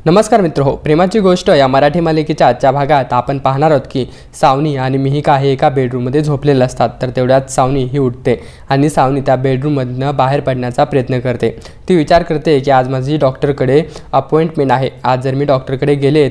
नमस्कार मित्रहो, प्रेमाची गोष्ट या मराठी मालिकेच्या आजच्या भागात आपण पाहणार आहोत की सावनी आणि मिहिका हे एका बेडरूममध्ये झोपलेले असतात. तर तेवढ्यात सावनी ही उठते आणि सावनी त्या बेडरूममधनं बाहेर पडण्याचा प्रयत्न करते. ती विचार करते की आज माझी डॉक्टरकडे अपॉइंटमेंट आहे. आज जर मी डॉक्टरकडे गेले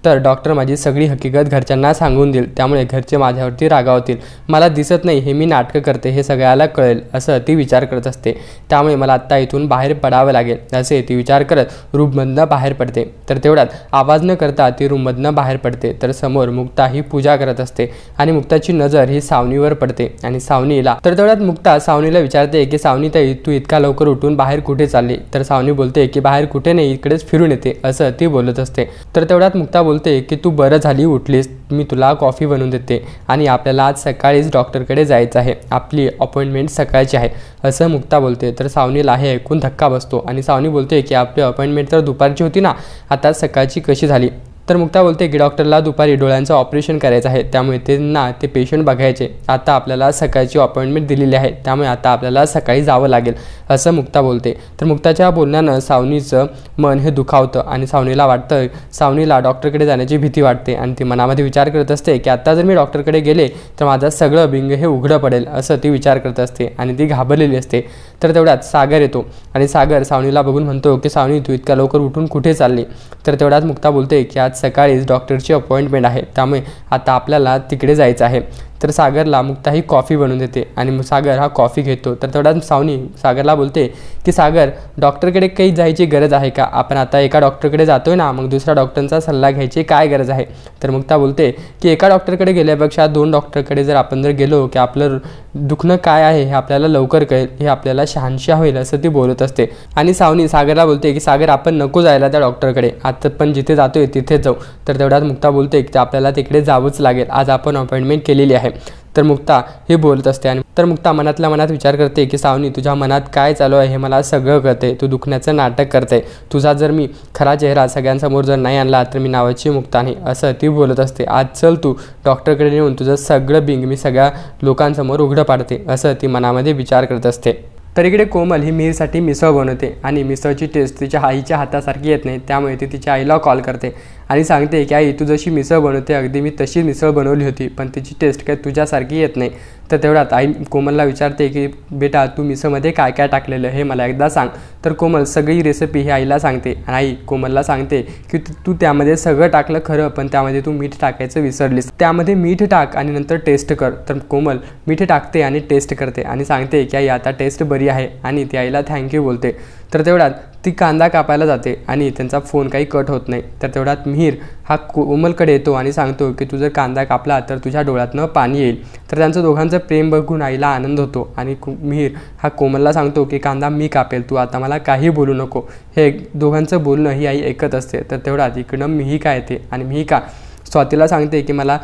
तर डॉक्टर माझी सगळी हकीकत घरच्यांना सांगून देईल. त्यामुळे घरचे माझ्यावरती रागावतील. मला दिसत नाही हे मी नाटकं करते हे सगळ्याला कळेल असं ती विचार करत असते. त्यामुळे मला आत्ता इथून बाहेर पडावं लागेल असे ती विचार करत रूममधनं बाहेर पडते. तर तेवढ्यात आवाज न करता ती रूममधनं बाहेर पडते. तर समोर मुक्ता ही पूजा करत असते आणि मुक्ताची नजर ही सावनीवर पडते आणि सावनीला तर तेवढ्यात मुक्ता सावनीला विचारते की सावनी ताई, तू इतका लवकर उठून बाहेर कुठे चालली? तर सावनी बोलते की बाहेर कुठे नाही, इकडेच फिरून येते असं ती बोलत असते. तर तेवढ्यात मुक्ता बोलते की तू बरं झाली उठलीस, मी तुला कॉफी बनवून देते आणि आपल्याला आज सकाळीच डॉक्टरकडे जायचं आहे. आपली अपॉइंटमेंट सकाळची आहे असं मुक्ता बोलते. तर सावनीला हे ऐकून धक्का बसतो आणि सावनी बोलते की आपली अपॉइंटमेंट तर दुपारची होती ना, आता सकाळची कशी झाली? तर मुक्ता बोलते की डॉक्टरला दुपारी डोळ्यांचं ऑपरेशन करायचं आहे, त्यामुळे त्यांना ते पेशंट बघायचे. आता आपल्याला सकाळची अपॉइंटमेंट दिलेली आहे, त्यामुळे आता आपल्याला सकाळी जावं लागेल असं मुक्ता बोलते. तर मुक्ताच्या बोलण्यानं सावनीचं मन हे दुखावतं आणि सावनीला वाटतं, सावनीला डॉक्टरकडे जाण्याची भीती वाटते आणि ती मनामध्ये विचार करत असते की आता जर मी डॉक्टरकडे गेले तर माझं सगळं बिंग हे उघडं पडेल असं ती विचार करत असते आणि ती घाबरलेली असते. तर तेवढ्यात सागर येतो आणि सागर सावनीला बघून म्हणतो की सावनी, तू इतक्या लवकर उठून कुठे चालली? तर तेवढ्यात मुक्ता बोलते की आज सकाळीच डॉक्टरची अपॉइंटमेंट आहे, त्यामुळे आता आपल्याला तिकडे जायचं आहे. तर सागरला मुक्ता ही कॉफी बनवून देते आणि सागर हा कॉफी घेतो. तर तेवढ्यात सावनी सागरला बोलते की सागर, डॉक्टरकडे काही जायची गरज आहे का? आपण आता एका डॉक्टरकडे जातोय ना, मग दुसऱ्या डॉक्टरांचा सल्ला घ्यायची काय गरज आहे? तर मुक्ता बोलते की एका डॉक्टरकडे गेल्यापेक्षा 2 डॉक्टरकडे जर आपण गेलो की आपलं दुखणं काय आहे हे आपल्याला लवकर कळेल, हे आपल्याला शहानिशा होईल असं ती बोलत असते. आणि सावनी सागरला बोलते की सागर, आपण नको जायला त्या डॉक्टरकडे, आता पण जिथे जातोय तिथेच जाऊ. तर तेवढ्यात मुक्ता बोलते की आपल्याला तिकडे जावंच लागेल, आज आपण अपॉइंटमेंट केलेली आहे. तर मुक्ता हे बोलत असते आणि तर मुक्ता मनातल्या मनात विचार करते की सावनी, तुझ्या मनात काय चालू आहे हे मला सगळं कळते. तू दुखण्याचं नाटक करते. तुझा जर मी खरा चेहरा सगळ्यांसमोर जर नाही आणला तर मी नावाची मुक्ता नाही असं ती बोलत असते. आज चल, तू डॉक्टरकडे नेऊन तुझं सगळं बिंग मी सगळ्या लोकांसमोर उघडं पाडते असं ती मनामध्ये विचार करत असते. तर इकडे कोमल ही मिहीरसाठी मिसळ बनवते आणि मिसळची टेस्ट तिच्या आईच्या हातासारखी येत नाही, त्यामुळे ती तिच्या आईला कॉल करते आणि सांगते की आई, तू जशी मिसळ बनवते अगदी मी तशी मिसळ बनवली होती, पण तिची टेस्ट काय तुझ्यासारखी येत नाही. तर तेवढ्यात आई कोमलला विचारते की बेटा, तू मिसळमध्ये काय काय टाकलेलं हे मला एकदा सांग. तर कोमल सगळी रेसिपी ही आईला सांगते आणि आई कोमलला सांगते की तू त्यामध्ये सगळं टाकलं खरं, पण त्यामध्ये तू मीठ टाकायचं विसरलीस, त्यामध्ये मीठ टाक आणि नंतर टेस्ट कर. तर कोमल मीठ टाकते आणि टेस्ट करते आणि सांगते की आई आता टेस्ट बरी आहे आणि ती आईला थँक्यू बोलते. तर तेवढ्यात ती कांदा कापायला जाते आणि त्यांचा फोन काही कट होत नाही. तर तेवढ्यात मिहीर हा कोमलकडे येतो आणि सांगतो की तू जर कांदा कापला तर तुझ्या डोळ्यातनं पाणी येईल. तर त्यांचं दोघांचं प्रेम बघून आईला आनंद होतो आणि मिहीर हा कोमलला सांगतो की कांदा मी कापेल, तू आता मला काही बोलू नको. हे दोघांचं बोलणं ही आई ऐकत असते. तर तेवढ्यात इकडं मिहिका येते आणि मिहिका स्वातीला सांगते की मला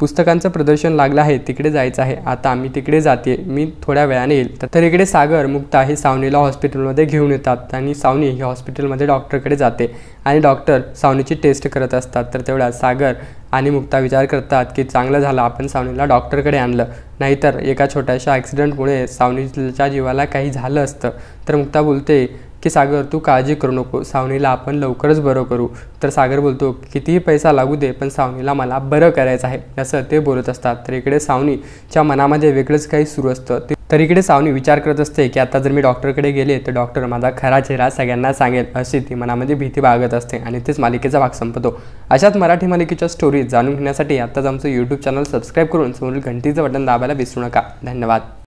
पुस्तकांचं प्रदर्शन लागलं आहे, तिकडे जायचं आहे, आता मी तिकडे जाते, मी थोड्या वेळाने येईल. तर इकडे सागर मुक्ता ही सावनीला हॉस्पिटलमध्ये घेऊन येतात आणि सावनी ही हॉस्पिटलमध्ये डॉक्टरकडे जाते आणि डॉक्टर सावनीची टेस्ट करत असतात. तर तेवढ्यात सागर आणि मुक्ता विचार करतात की चांगलं झालं आपण सावनीला डॉक्टरकडे आणलं, नाहीतर एका छोट्याशा ॲक्सिडेंटमुळे सावनीच्या जीवाला काही झालं असतं. तर मुक्ता बोलते की सागर, तू काळजी करू नको, सावनीला आपण लवकरच बरं करू. तर सागर बोलतो कितीही पैसा लागू दे, पण सावनीला मला बरं करायचं आहे असं ते बोलत असतात. तर इकडे सावनीच्या मनामध्ये वेगळंच काही सुरू असतं. तर इकडे सावनी विचार करत असते की आता जर मी डॉक्टरकडे गेले तर डॉक्टर माझा खरा चेहरा सगळ्यांना सांगेल अशी ती मनामध्ये भीती बाळगत असते आणि तेच मालिकेचा भाग संपतो. अशाच मराठी मालिकेच्या स्टोरीज जाणून घेण्यासाठी आताच आमचं यूट्यूब चॅनल सबस्क्राईब करून समोरील घंटीचं बटन दाबायला विसरू नका. धन्यवाद.